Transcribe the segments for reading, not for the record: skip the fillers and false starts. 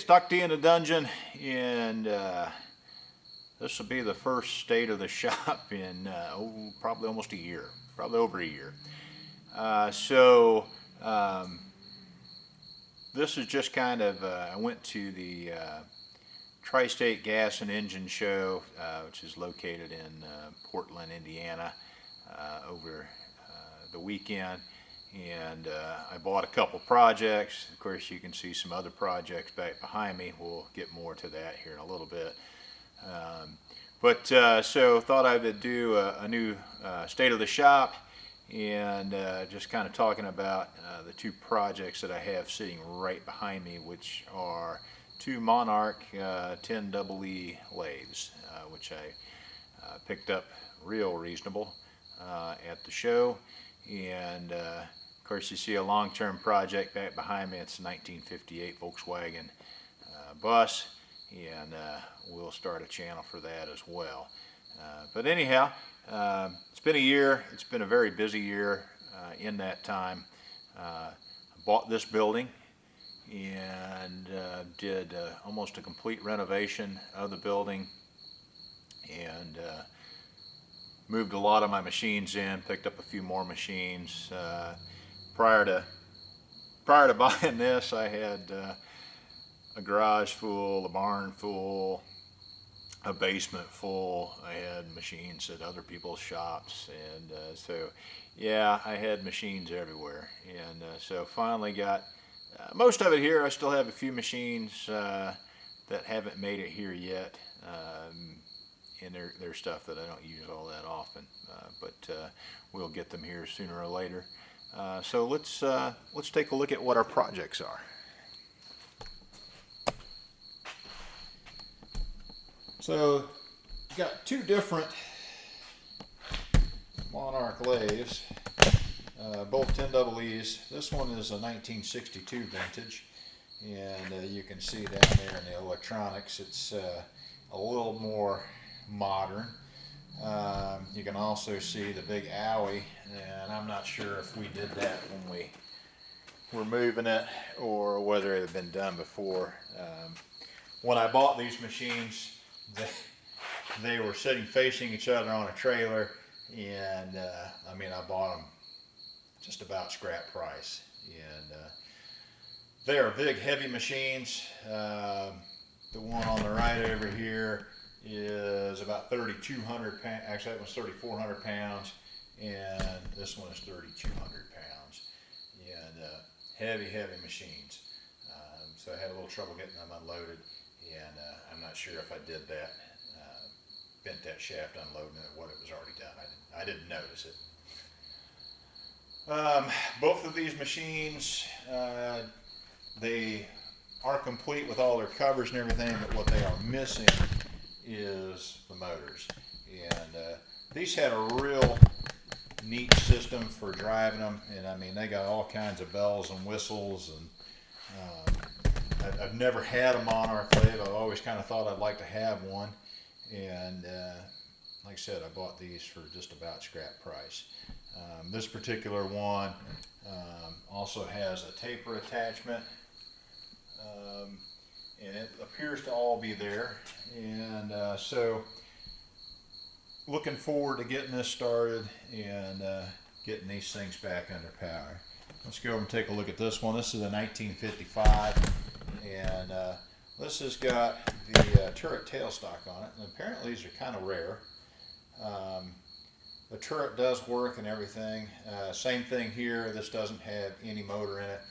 stuck in a dungeon, and this will be the first state of the shop in probably almost a year, probably over a year. This is just kind of, I went to the Tri-State Gas and Engine Show, which is located in Portland, Indiana, over the weekend. And I bought a couple projects. Of course, you can see some other projects back behind me. We'll get more to that here in a little bit. So thought I would do a new state of the shop, and just kind of talking about the two projects that I have sitting right behind me, which are two Monarch 10EE lathes, which I picked up real reasonable at the show. And of course, you see a long-term project back behind me. It's a 1958 Volkswagen bus, and we'll start a channel for that as well. But anyhow, it's been a year. It's been a very busy year in that time. I bought this building and did almost a complete renovation of the building, and moved a lot of my machines in, picked up a few more machines. Prior to buying this, I had a garage full, a barn full, a basement full. I had machines at other people's shops, and so yeah, I had machines everywhere. And so finally got most of it here. I still have a few machines that haven't made it here yet, and they're stuff that I don't use all that often, but we'll get them here sooner or later. So let's take a look at what our projects are. So you got two different Monarch lathes, both 10EEs. This one is a 1962 vintage, and you can see down there in the electronics, it's a little more modern. You can also see the big owie, and I'm not sure if we did that when we were moving it or whether it had been done before. When I bought these machines, they were sitting facing each other on a trailer, and I mean, I bought them just about scrap price. And they are big, heavy machines. The one on the right over here is about 3,200 pounds. Actually, that one's 3,400 pounds, and this one is 3,200 pounds. And heavy, heavy machines. So I had a little trouble getting them unloaded, and I'm not sure if I did that, bent that shaft unloading it, or what it was already done. I didn't notice it. Both of these machines, they are complete with all their covers and everything, but what they are missing is the motors. And these had a real neat system for driving them, and I mean, they got all kinds of bells and whistles. And I've never had a Monarch lathe. I've always kind of thought I'd like to have one, and like I said, I bought these for just about scrap price. This particular one also has a taper attachment, and it appears to all be there. And so looking forward to getting this started and getting these things back under power. Let's go over and take a look at this one. This is a 1955, and this has got the turret tailstock on it, and apparently these are kind of rare. The turret does work and everything. Same thing here. This doesn't have any motor in it.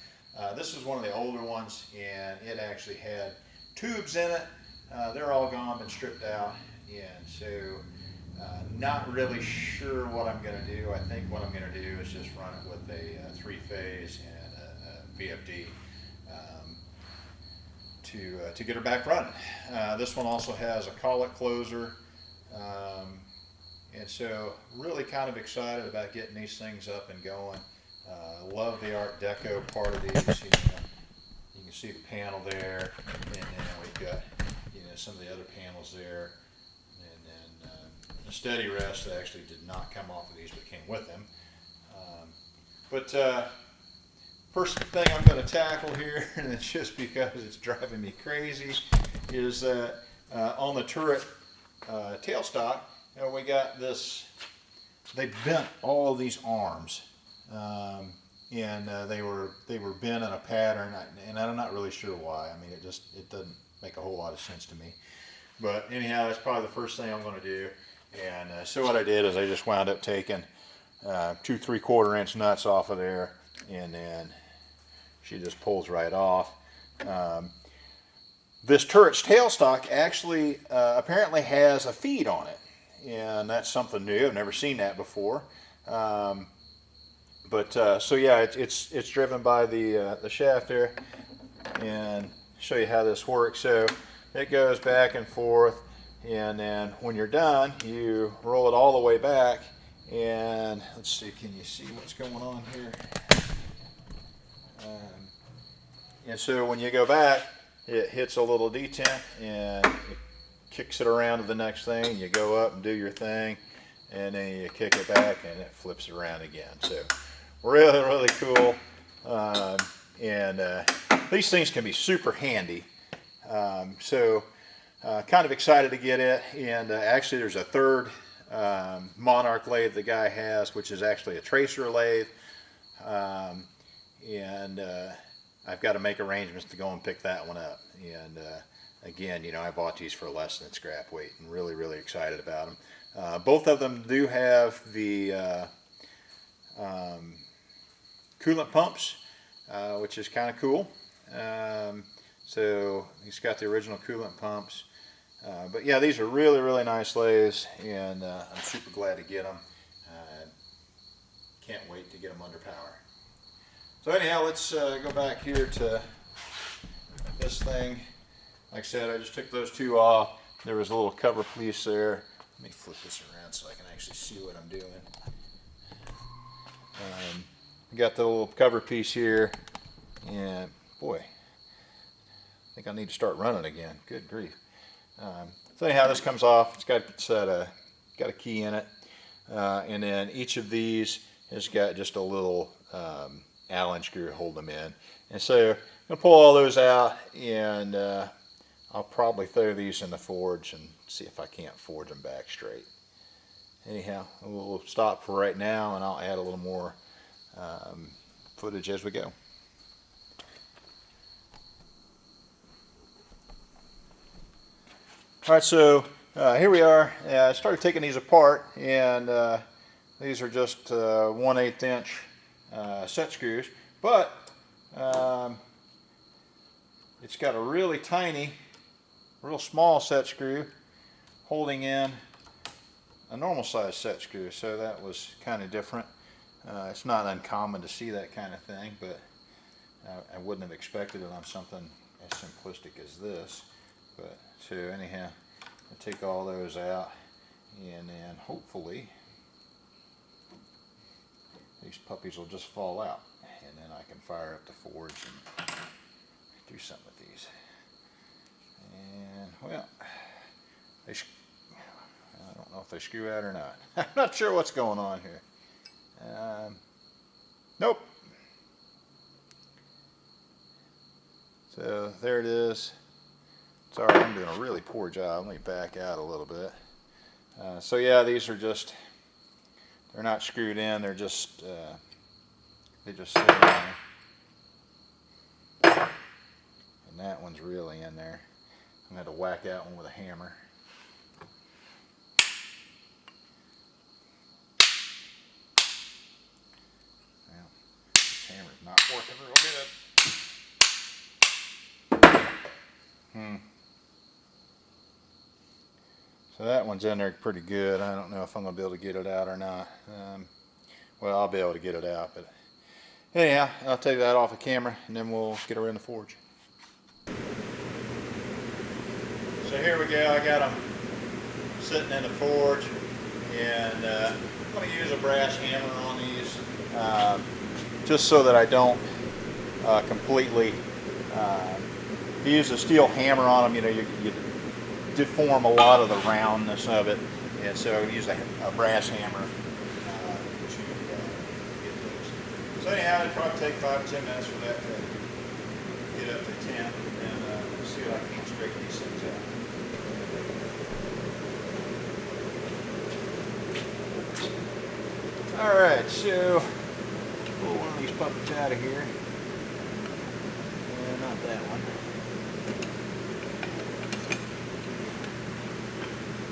This is one of the older ones, and it actually had tubes in it. They're all gone, been stripped out, and so not really sure what I'm going to do. I think what I'm going to do is just run it with a three-phase and a VFD to get her back running. This one also has a collet closer, and so really kind of excited about getting these things up and going. Love the Art Deco part of these. You can see the panel there, and then we've got some of the other panels there, and then the steady rest actually did not come off of these, but came with them. But first thing I'm going to tackle here, and it's just because it's driving me crazy, is that on the turret tailstock, we got this. They bent all these arms, and they were bent in a pattern, and I'm not really sure why. I mean, it doesn't make a whole lot of sense to me. But anyhow, that's probably the first thing I'm going to do. And so what I did is I just wound up taking 2 3/4 inch nuts off of there, and then she just pulls right off. This turret's tailstock actually apparently has a feed on it, and that's something new. I've never seen that before. So yeah, it's driven by the shaft there, and show you how this works. So it goes back and forth, and then when you're done, you roll it all the way back. And let's see, can you see what's going on here? And so when you go back, it hits a little detent and it kicks it around to the next thing. You go up and do your thing, and then you kick it back and it flips it around again. So really, really cool. These things can be super handy. Kind of excited to get it. And actually there's a third Monarch lathe the guy has, which is actually a tracer lathe. I've got to make arrangements to go and pick that one up. And again, you know, I bought these for less than scrap weight, and really, really excited about them. Both of them do have the coolant pumps, which is kind of cool. So he's got the original coolant pumps. But yeah, these are really, really nice lathes, and I'm super glad to get them. Can't wait to get them under power. So anyhow, let's go back here to this thing. Like I said, I just took those two off. There was a little cover piece there. Let me flip this around so I can actually see what I'm doing. Got the little cover piece here, and boy, I think I need to start running again. Good grief. So anyhow, this comes off. It's got a key in it, and then each of these has got just a little Allen screw to hold them in. And so I'm gonna pull all those out, and I'll probably throw these in the forge and see if I can't forge them back straight. Anyhow, we'll stop for right now, and I'll add a little more footage as we go. All right, so here we are. I started taking these apart, and these are just 1/8 inch set screws, but it's got a really tiny, real small set screw holding in a normal size set screw, so that was kind of different. It's not uncommon to see that kind of thing, but I wouldn't have expected it on something as simplistic as this. But so anyhow, I'll take all those out, and then hopefully these puppies will just fall out, and then I can fire up the forge and do something with these. And well, I don't know if they screw out or not. I'm not sure what's going on here. Nope. So there it is. Sorry, I'm doing a really poor job. Let me back out a little bit. So yeah, these are just, they're not screwed in. They're just, they just sit in there. And that one's really in there. I'm going to have to whack out one with a hammer. Well, this hammer's not working real good. So that one's in there pretty good. I don't know if I'm going to be able to get it out or not. Well, I'll be able to get it out, but anyhow, I'll take that off the camera, and then we'll get her in the forge. So here we go. I got them sitting in the forge, and I'm going to use a brass hammer on these, just so that I don't completely. If you use a steel hammer on them, you know, you deform a lot of the roundness of it, and so I use a brass hammer to get those So anyhow, it'd probably take 5 or 10 minutes for that to get up to 10, and we'll see what I can straighten these things out. All right, so pull one of these puppets out of here. Not that one.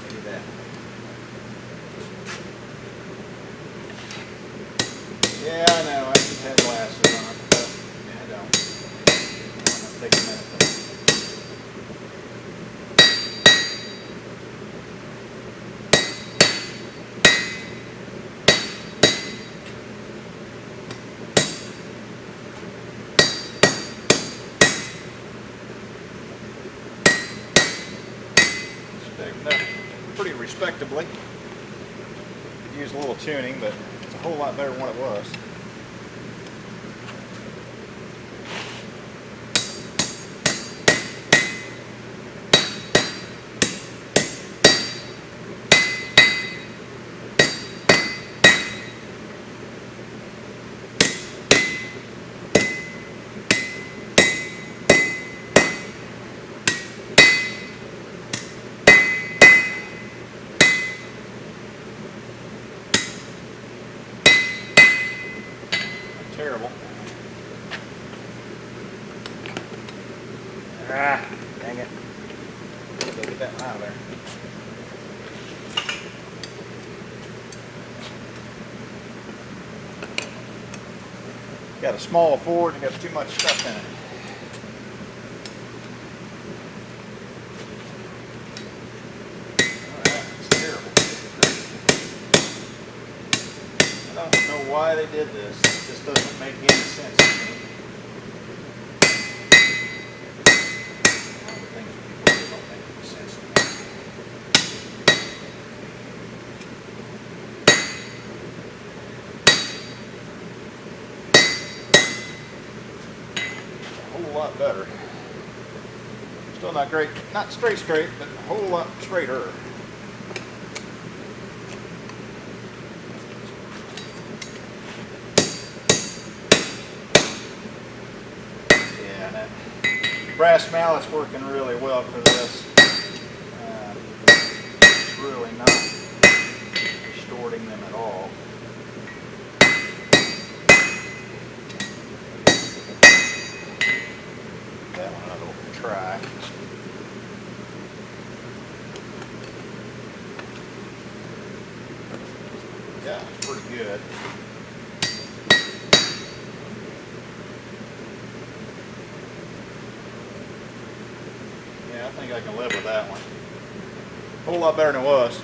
Maybe that one. Yeah, I know. I should have glasses on, but yeah, I don't. It'll take a minute though. Pretty respectably. Use a little tuning, but it's a whole lot better than what it was. Terrible. Ah, dang it. Go get that one out of there. Got a small Ford and got too much stuff in it. Alright, it's terrible. I don't know why they did this. It just doesn't make any sense to me. All the things people do don't make any sense to me. A whole lot better. Still not great, not straight, but a whole lot straighter. Brass mallet's working really well for this. It's really not distorting them at all. That one I'll try. Yeah, it's pretty good. I think I can live with that one. A whole lot better than it was.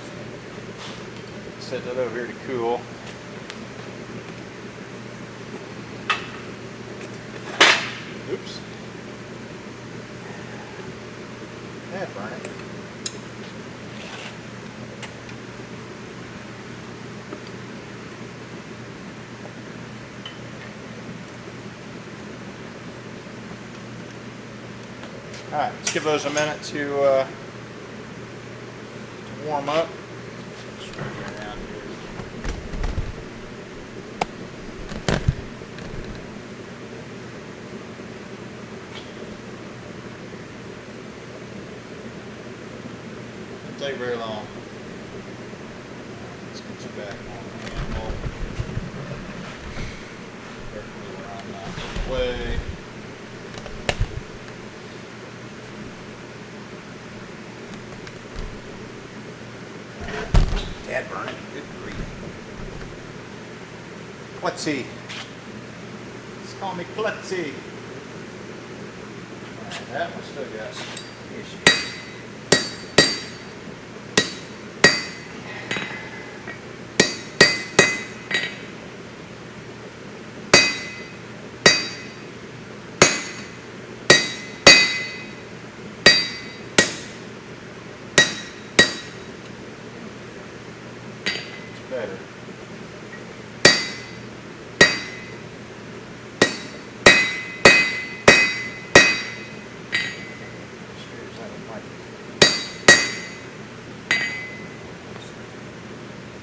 Set that over here to cool. Oops. Yeah, burn it. Alright, let's give those a minute to warm up. Doesn't take very long. Let's get you back on the handle. Carefully around that way. Dad burn it. Good grief. Klutzy. Let's call me Klutzy. Alright, that one still got some issues. Better.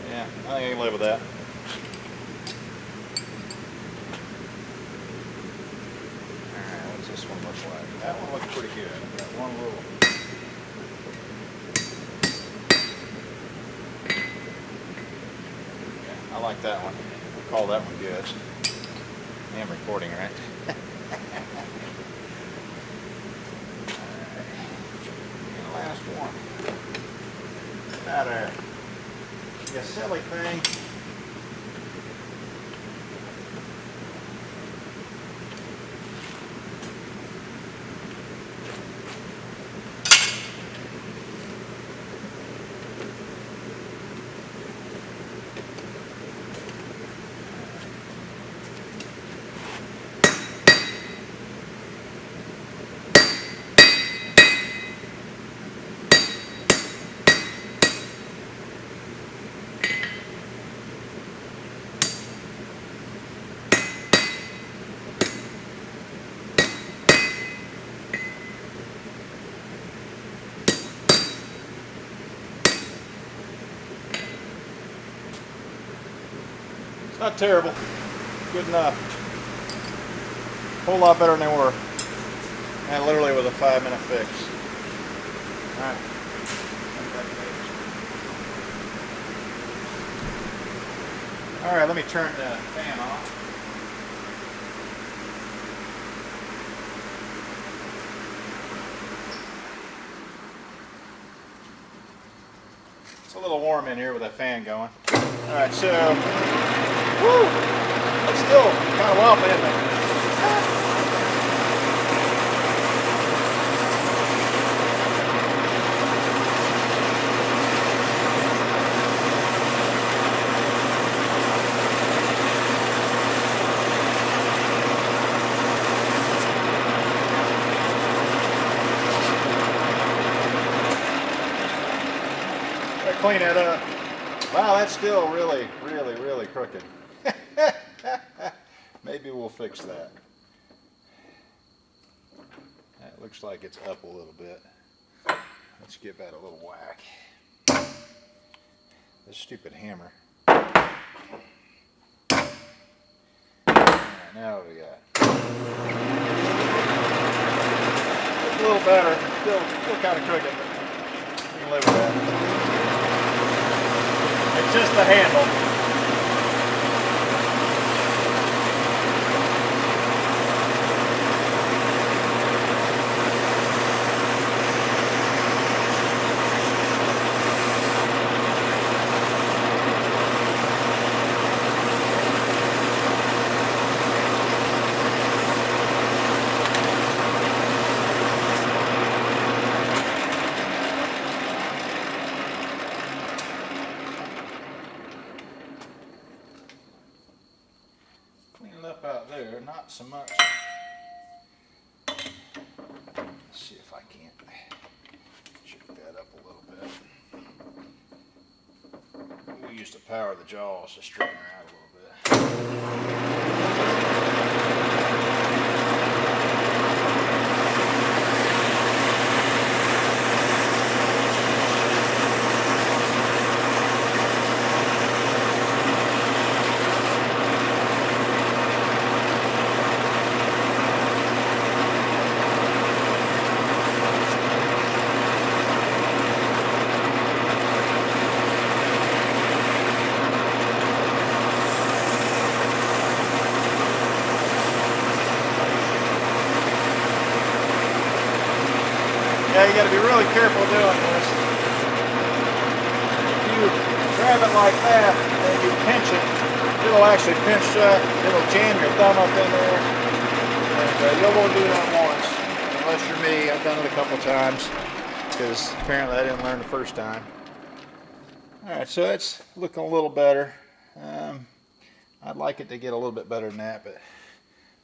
Yeah, I think I can live with that. That one looks pretty good. Got one little. Yeah, I like that one. We'll call that one good. I am recording, right? And last one. Out there. You silly thing. It's not terrible. Good enough. Whole lot better than they were. And literally was a 5-minute fix. Alright. Alright, let me turn the fan off. It's a little warm in here with that fan going. Alright, so, woo! It's still kind of wobbly, isn't it? Clean that up. Wow, that's still really, really, really crooked. Maybe we'll fix that. That looks like it's up a little bit. Let's give that a little whack. This stupid hammer. Alright, now what do we got? It's a little better. Still kind of crooked, but we can live with that. It's just the handle. Out there, not so much. Let's see if I can't check that up a little bit. We use the power of the jaws to straighten her out a little bit. Yeah, you got to be really careful doing this. If you grab it like that and you pinch it, it'll actually pinch shut. It'll jam your thumb up in there. And you'll want to do that once. Unless you're me, I've done it a couple times because apparently I didn't learn the first time. Alright, so it's looking a little better. I'd like it to get a little bit better than that, but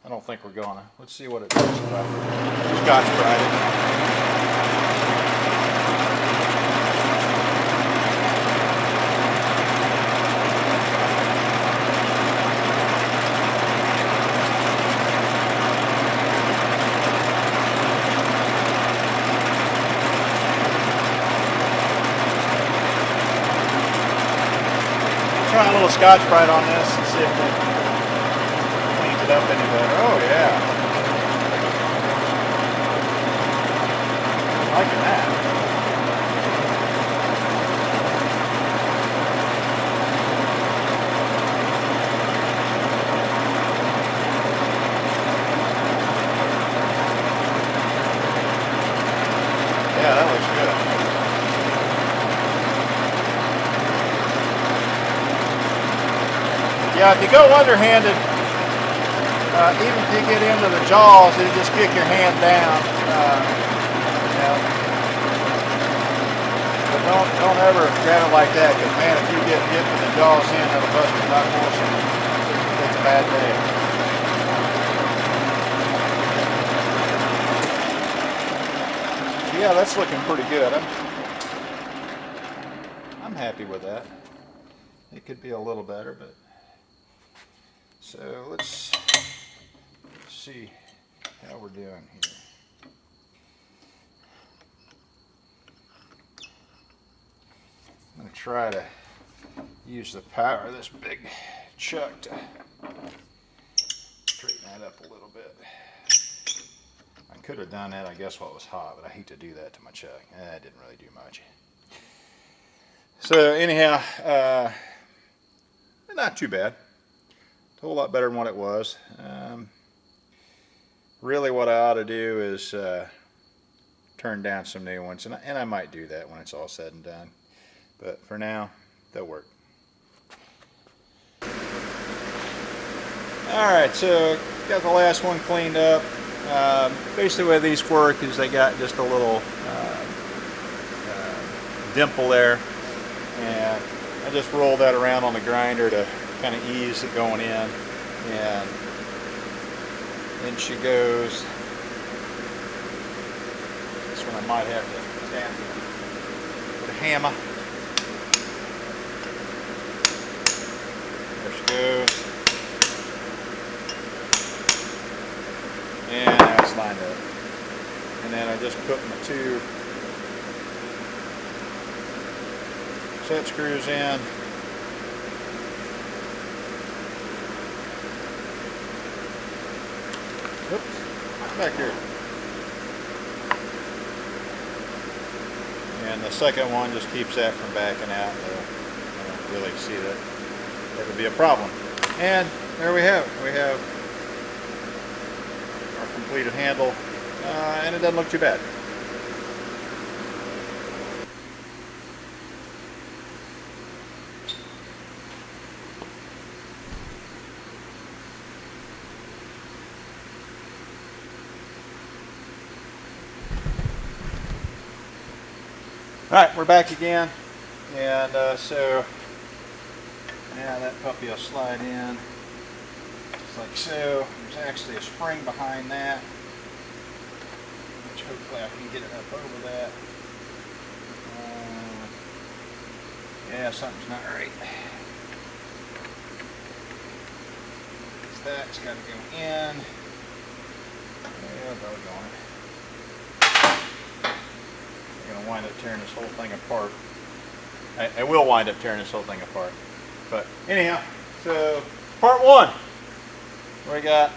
I don't think we're gonna. Let's see what it does if I Scotch-Brite it. Try a little Scotch-Brite on this and see if it cleans it up any better. Oh yeah. liking that. Yeah, that looks good. Yeah, if you go underhanded, even if you get into the jaws, you just kick your hand down. But don't ever grab it like that, because man, if you get hit with the jaws in, that'll bust your knuckles, and it's a bad day. Yeah, that's looking pretty good. I'm happy with that. It could be a little better, but so let's see how we're doing here. I'm going to try to use the power of this big chuck to straighten that up a little bit. I could have done that, I guess, while it was hot, but I hate to do that to my chuck. That didn't really do much. So anyhow, not too bad. A whole lot better than what it was. Really what I ought to do is turn down some new ones, and I might do that when it's all said and done. But for now, they'll work. Alright, so got the last one cleaned up. Basically the way these work is they got just a little dimple there, and I just roll that around on the grinder to kind of ease it going in, and in she goes. This one I might have to tap with a hammer. There she goes. And now it's lined up. And then I just put my two set screws in. Oops, back here. And the second one just keeps that from backing out. I don't really see that would be a problem. And there we have it. We have our completed handle, and it doesn't look too bad. Alright, we're back again, and so now that puppy will slide in just like so. There's actually a spring behind that, which hopefully I can get it up over that. Yeah, something's not right. That's got to go in. Yeah, doggone it. I'm going to wind up tearing this whole thing apart. I will wind up tearing this whole thing apart. But anyhow, so part one. We got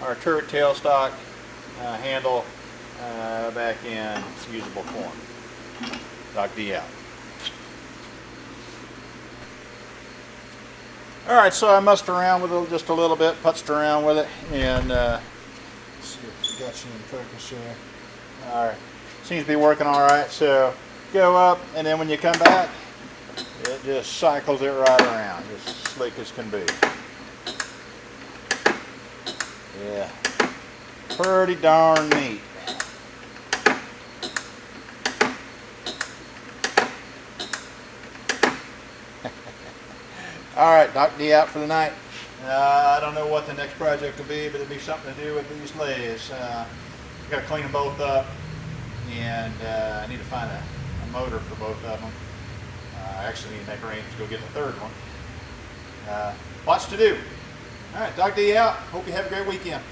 our turret tailstock handle back in usable form. Doc D out. Alright, so I mussed around with it just a little bit, putzed around with it, and let's see if we got you in focus here. Alright. Seems to be working all right, so go up, and then when you come back, it just cycles it right around, just slick as can be. Yeah, pretty darn neat. All right, Doc D out for the night. I don't know what the next project will be, but it'll be something to do with these lathes. Got to clean them both up. And I need to find a motor for both of them. I actually need to make arrangements to go get the third one. Lots to do. All right, Doc D out. Hope you have a great weekend.